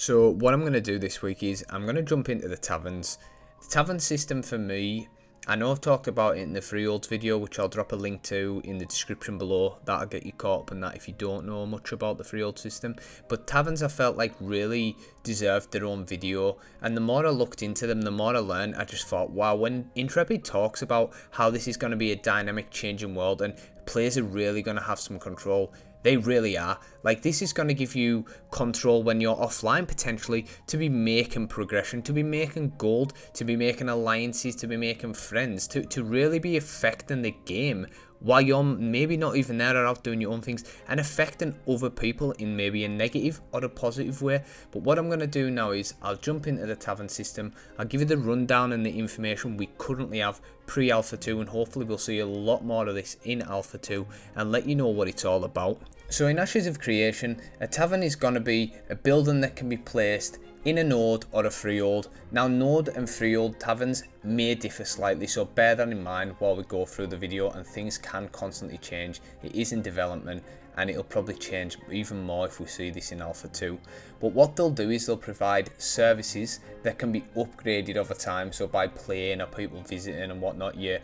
So what I'm going to do this week is I'm going to jump into the taverns. The tavern system for me, I know I've talked about it in the freeholds video, which I'll drop a link to in the description below. That'll get you caught up in that if you don't know much about the freehold system. But taverns, I felt like really deserved their own video, and the more I looked into them, the more I learned. I just thought, wow, when Intrepid talks about how this is going to be a dynamic changing world and players are really going to have some control, they really are. Like, this is going to give you control when you're offline, potentially, to be making progression, to be making gold, to be making alliances, to be making friends, to really be affecting the game while you're maybe not even there or out doing your own things, and affecting other people in maybe a negative or a positive way. But what I'm going to do now is I'll jump into the tavern system, I'll give you the rundown and the information we currently have pre-Alpha 2, and hopefully we'll see a lot more of this in Alpha 2 and let you know what it's all about. So in Ashes of Creation, a tavern is going to be a building that can be placed in a node or a freehold. Now, node and freehold taverns may differ slightly, so bear that in mind while we go through the video, and things can constantly change. It is in development and it'll probably change even more if we see this in Alpha 2. But what they'll do is they'll provide services that can be upgraded over time. So by playing or people visiting and whatnot, your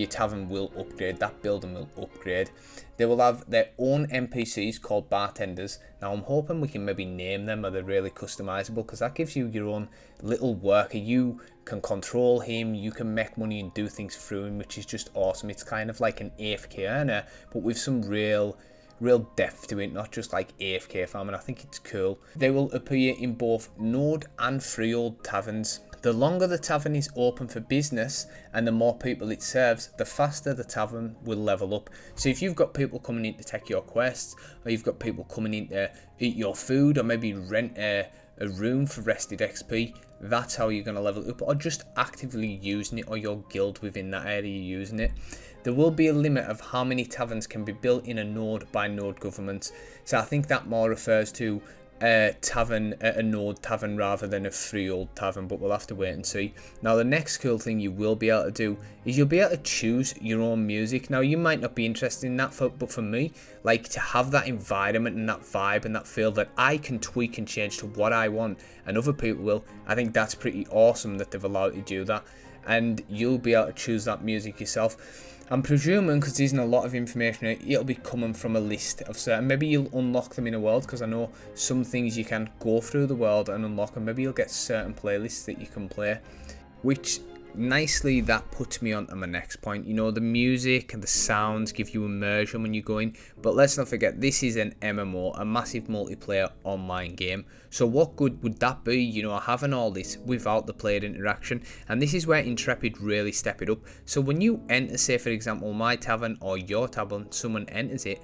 tavern will upgrade, that building will upgrade. They will have their own NPCs called Bartenders. Now I'm hoping we can maybe name them, or they're really customizable, because that gives you your own little worker. You can control him, you can make money and do things through him, which is just awesome. It's kind of like an AFK earner, but with some real depth to it, not just like AFK farming. I think it's cool. They will appear in both node and freehold taverns. The longer the tavern is open for business and the more people it serves, the faster the tavern will level up. So if you've got people coming in to take your quests, or you've got people coming in to eat your food, or maybe rent a room for rested XP, that's how you're going to level it up, or just actively using it, or your guild within that area using it. There will be a limit of how many taverns can be built in a node by node government. So I think that more refers to a node tavern rather than a freehold tavern, but we'll have to wait and see. Now, the next cool thing you will be able to do is you'll be able to choose your own music. Now, you might not be interested in that, but for me, like, to have that environment and that vibe and that feel that I can tweak and change to what I want, and other people will, I think that's pretty awesome that they've allowed you to do that, and you'll be able to choose that music yourself. I'm presuming, because there isn't a lot of information, it'll be coming from a list of certain, maybe you'll unlock them in a world, because I know some things you can go through the world and unlock, and maybe you'll get certain playlists that you can play, which nicely that puts me on to my next point. You know, the music and the sounds give you immersion when you go in, but let's not forget, this is an MMO, a massive multiplayer online game. So what good would that be, you know, having all this without the player interaction? And this is where Intrepid really step it up. So when you enter, say for example my tavern or your tavern, someone enters it,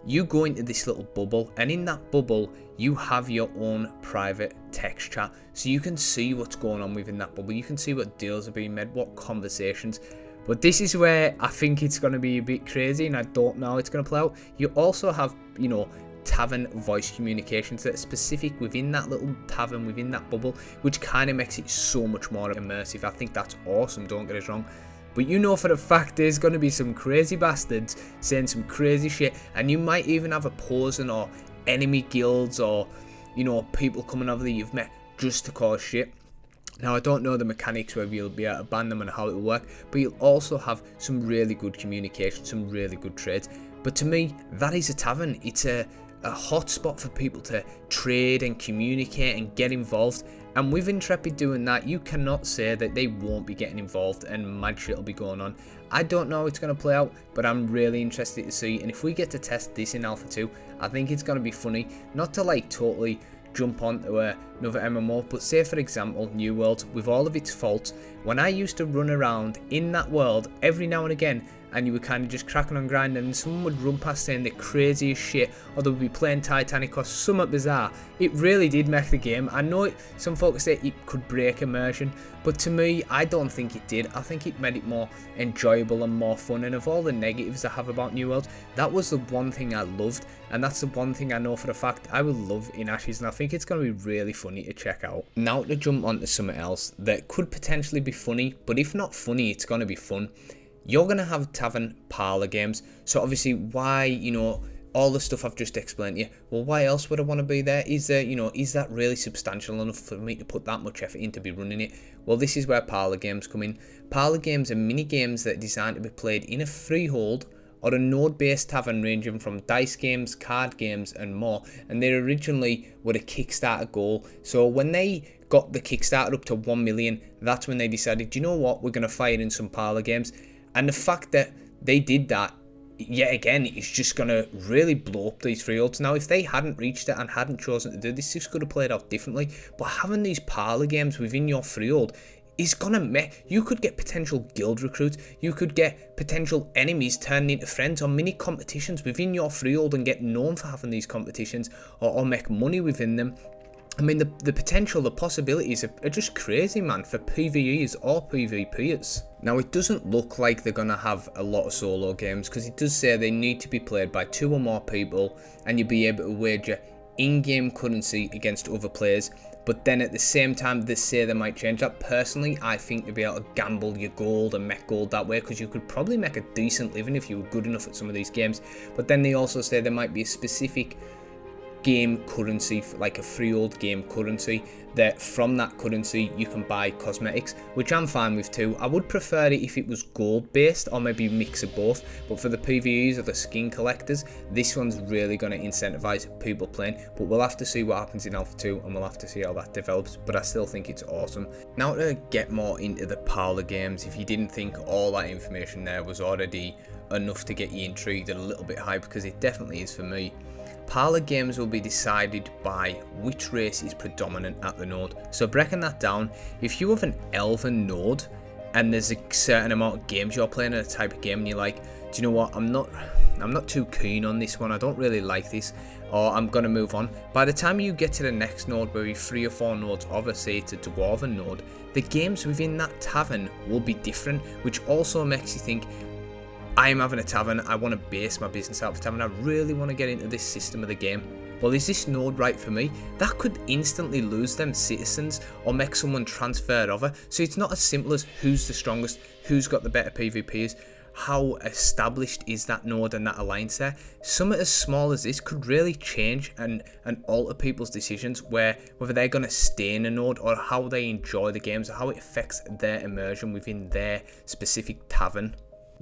you go into this little bubble, and in that bubble you have your own private text chat, so you can see what's going on within that bubble. You can see what deals are being made, what conversations. But this is where I think it's going to be a bit crazy, and I don't know how it's going to play out. You also have, you know, tavern voice communications that are specific within that little tavern, within that bubble, which kind of makes it so much more immersive. I think that's awesome, don't get us wrong. But you know for a fact there's going to be some crazy bastards saying some crazy shit, and you might even have opposing or enemy guilds, or, you know, people coming over that you've met just to cause shit. Now, I don't know the mechanics where you'll be able to ban them and how it will work, but you'll also have some really good communication, some really good trades. But to me, that is a tavern. It's a hot spot for people to trade and communicate and get involved. And with Intrepid doing that, you cannot say that they won't be getting involved and mad shit will be going on. I don't know how it's going to play out, but I'm really interested to see. And if we get to test this in Alpha 2, I think it's going to be funny. Not to like totally jump onto another MMO, but say for example New World, with all of its faults, when I used to run around in that world every now and again, and you were kind of just cracking on grinding, and someone would run past saying the craziest shit, or they would be playing Titanic or something bizarre, it really did make the game. I know some folks say it could break immersion, but to me, I don't think it did. I think it made it more enjoyable and more fun, and of all the negatives I have about New World, that was the one thing I loved, and that's the one thing I know for a fact I will love in Ashes, and I think it's going to be really funny to check out. Now to jump on to something else that could potentially be funny, but if not funny, it's going to be fun. You're going to have tavern parlour games. So obviously, why, you know, all the stuff I've just explained to you. Well, why else would I want to be there? Is there, is that really substantial enough for me to put that much effort in to be running it? Well, this is where parlour games come in. Parlour games are mini games that are designed to be played in a freehold or a node-based tavern, ranging from dice games, card games and more, and they originally were a Kickstarter goal. So when they got the Kickstarter up to 1 million, that's when they decided, do you know what, we're going to fire in some parlour games. And the fact that they did that, yet again, it's just going to really blow up these freeholds. Now, if they hadn't reached it and hadn't chosen to do this, this could have played out differently. But having these parlour games within your freehold is going to make, you could get potential guild recruits, you could get potential enemies turning into friends, or mini competitions within your freehold and get known for having these competitions, or make money within them. I mean, the potential, the possibilities are just crazy, man, for PvEs or PvPers. Now, it doesn't look like they're going to have a lot of solo games, because it does say they need to be played by 2 or more people, and you'll be able to wager in-game currency against other players. But then at the same time, they say they might change that. Personally, I think to be able to gamble your gold and make gold that way, because you could probably make a decent living if you were good enough at some of these games. But then they also say there might be a specific game currency, like a freehold game currency, that from that currency you can buy cosmetics, which I'm fine with too. I would prefer it if it was gold based, or maybe a mix of both, but for the PvEs or the skin collectors, this one's really going to incentivize people playing. But we'll have to see what happens in Alpha 2, and we'll have to see how that develops, but I still think it's awesome. Now, to get more into the parlour games, if you didn't think all that information there was already enough to get you intrigued and a little bit hyped, because it definitely is for me. Parlour games will be decided by which race is predominant at the node. So breaking that down, if you have an elven node and there's a certain amount of games you're playing at a type of game, and you're like, do you know what, I'm not too keen on this one, I don't really like this, or I'm gonna move on. By the time you get to the next node, where 3 or 4 nodes over, say it's a dwarven node, the games within that tavern will be different, which also makes you think, I am having a tavern, I want to base my business out of a tavern, I really want to get into this system of the game. Well, is this node right for me? That could instantly lose them citizens or make someone transfer over. So it's not as simple as who's the strongest, who's got the better PvPs, how established is that node and that alliance there. Something as small as this could really change and alter people's decisions, whether they're going to stay in a node, or how they enjoy the games, or how it affects their immersion within their specific tavern.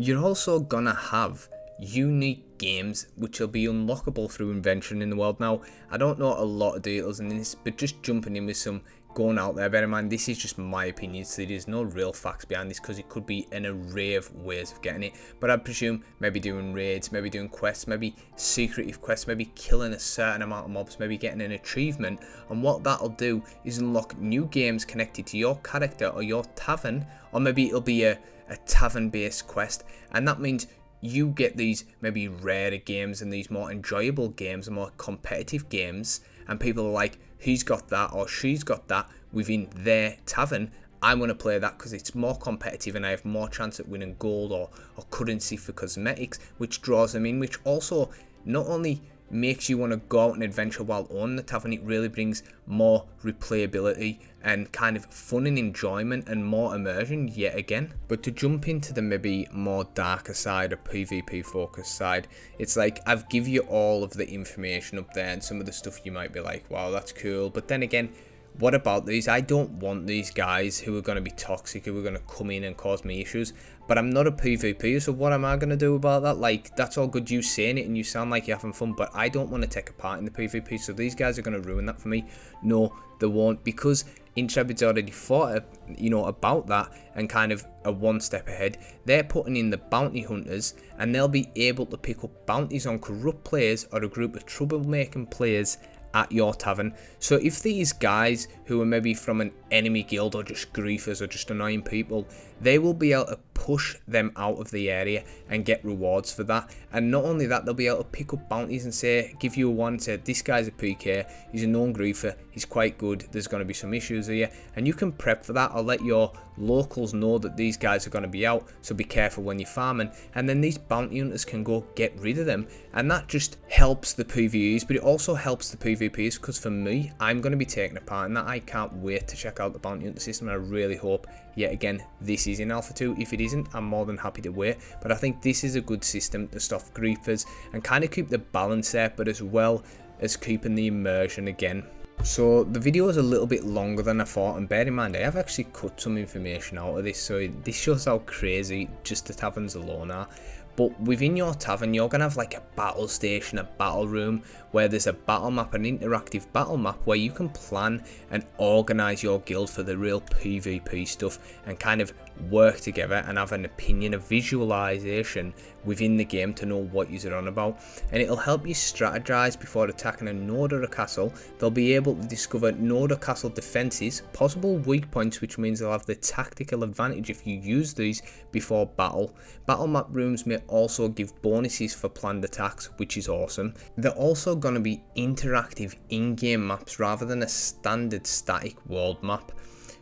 You're also gonna have unique games which will be unlockable through invention in the world. Now, I don't know a lot of details in this, but just jumping in with some going out there, bear in mind this is just my opinion, so there's no real facts behind this, because it could be an array of ways of getting it. But I presume maybe doing raids, maybe doing quests, maybe secretive quests, maybe killing a certain amount of mobs, maybe getting an achievement, and what that'll do is unlock new games connected to your character or your tavern, or maybe it'll be a tavern based quest, and that means you get these maybe rarer games and these more enjoyable games and more competitive games, and people are like, he's got that or she's got that within their tavern, I want to play that because it's more competitive and I have more chance at winning gold or currency for cosmetics, which draws them in, which also not only makes you want to go out and adventure while owning the tavern, it really brings more replayability and kind of fun and enjoyment and more immersion yet again. But to jump into the maybe more darker side or PvP focused side, it's like I've give you all of the information up there and some of the stuff you might be like, wow, that's cool, but then again, what about these? I don't want these guys who are going to be toxic, who are going to come in and cause me issues. But I'm not a PvP, so what am I going to do about that? Like, that's all good you saying it and you sound like you're having fun, but I don't want to take a part in the PvP, so these guys are going to ruin that for me. No, they won't, because Intrepid's already thought, about that and kind of a one step ahead. They're putting in the bounty hunters, and they'll be able to pick up bounties on corrupt players or a group of troublemaking players at your tavern. So if these guys who are maybe from an enemy guild or just griefers or just annoying people, they will be able to push them out of the area and get rewards for that. And not only that, they'll be able to pick up bounties and say, give you a one, say this guy's a PK, he's a known griefer, he's quite good, there's going to be some issues here, and you can prep for that or let your locals know that these guys are going to be out, so be careful when you're farming, and then these bounty hunters can go get rid of them, and that just helps the PvEs, but it also helps the PvPs, because for me, I'm going to be taking a part in that. I can't wait to check out the bounty hunter system, and I really hope, yet again, this is in Alpha 2. If it isn't, I'm more than happy to wait, but I think this is a good system to stop griefers and kind of keep the balance there, but as well as keeping the immersion again. So the video is a little bit longer than I thought, and bear in mind I have actually cut some information out of this, so this shows how crazy just the taverns alone are. But within your tavern, you're going to have like a battle station, a battle room, where there's a battle map, an interactive battle map, where you can plan and organise your guild for the real PvP stuff, and kind of work together and have an opinion, a visualisation within the game to know what you're on about. And it'll help you strategise before attacking a node or a castle. They'll be able to discover node or castle defences, possible weak points, which means they'll have the tactical advantage if you use these before battle. Battle map rooms may also give bonuses for planned attacks, which is awesome. They're also going to be interactive in-game maps rather than a standard static world map.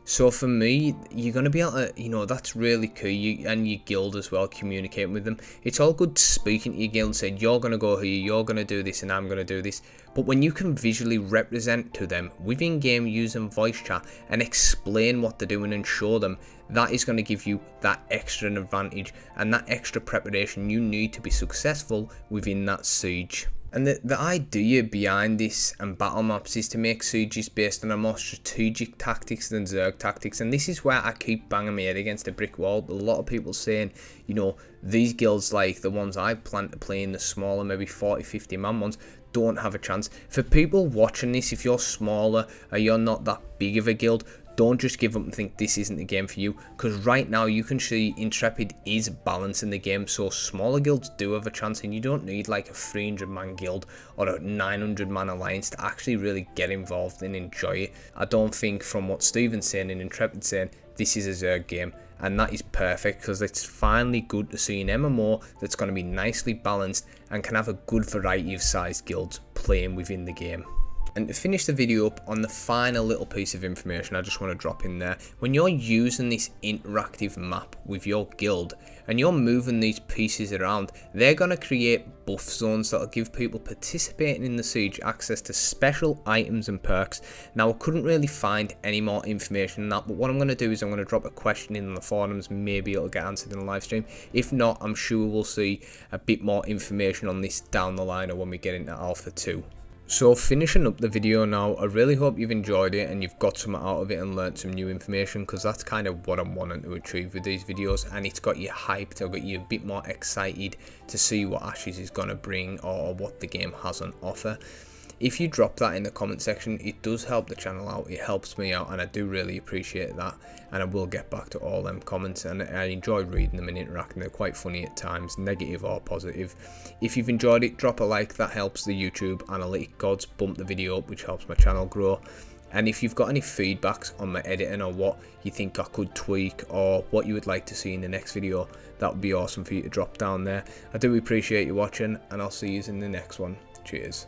So for me, you're going to be able to, that's really key, and your guild as well, communicating with them. It's all good speaking to your guild and saying, you're going to go here, you're going to do this, and I'm going to do this. But when you can visually represent to them within game using voice chat and explain what they're doing and show them, that is going to give you that extra advantage and that extra preparation you need to be successful within that siege. And the idea behind this and battle maps is to make sieges based on a more strategic tactics than Zerg tactics, and this is where I keep banging my head against a brick wall. A lot of people saying, these guilds like the ones I plan to play in, the smaller, maybe 40-50 man ones, don't have a chance. For people watching this, if you're smaller or you're not that big of a guild, don't just give up and think this isn't the game for you, because right now you can see Intrepid is balancing the game, so smaller guilds do have a chance, and you don't need like a 300 man guild or a 900 man alliance to actually really get involved and enjoy it. I don't think, from what Steven's saying and Intrepid saying, this is a Zerg game, and that is perfect, because it's finally good to see an MMO that's going to be nicely balanced and can have a good variety of sized guilds playing within the game. And to finish the video up on the final little piece of information I just want to drop in there, when you're using this interactive map with your guild and you're moving these pieces around, they're going to create buff zones that will give people participating in the siege access to special items and perks. Now I couldn't really find any more information on that, but what I'm going to do is I'm going to drop a question in the forums, maybe it'll get answered in the live stream. If not, I'm sure we'll see a bit more information on this down the line or when we get into Alpha 2. So finishing up the video now, I really hope you've enjoyed it and you've got something out of it and learnt some new information, because that's kind of what I'm wanting to achieve with these videos, and it's got you hyped, or got you a bit more excited to see what Ashes is going to bring or what the game has on offer. If you drop that in the comment section, it does help the channel out, it helps me out, and I do really appreciate that, and I will get back to all them comments, and I enjoy reading them and interacting. They're quite funny at times, negative or positive. If you've enjoyed it, drop a like, that helps the YouTube analytic gods bump the video up, which helps my channel grow. And if you've got any feedbacks on my editing or what you think I could tweak or what you would like to see in the next video, that would be awesome for you to drop down there. I do appreciate you watching, and I'll see you in the next one. Cheers.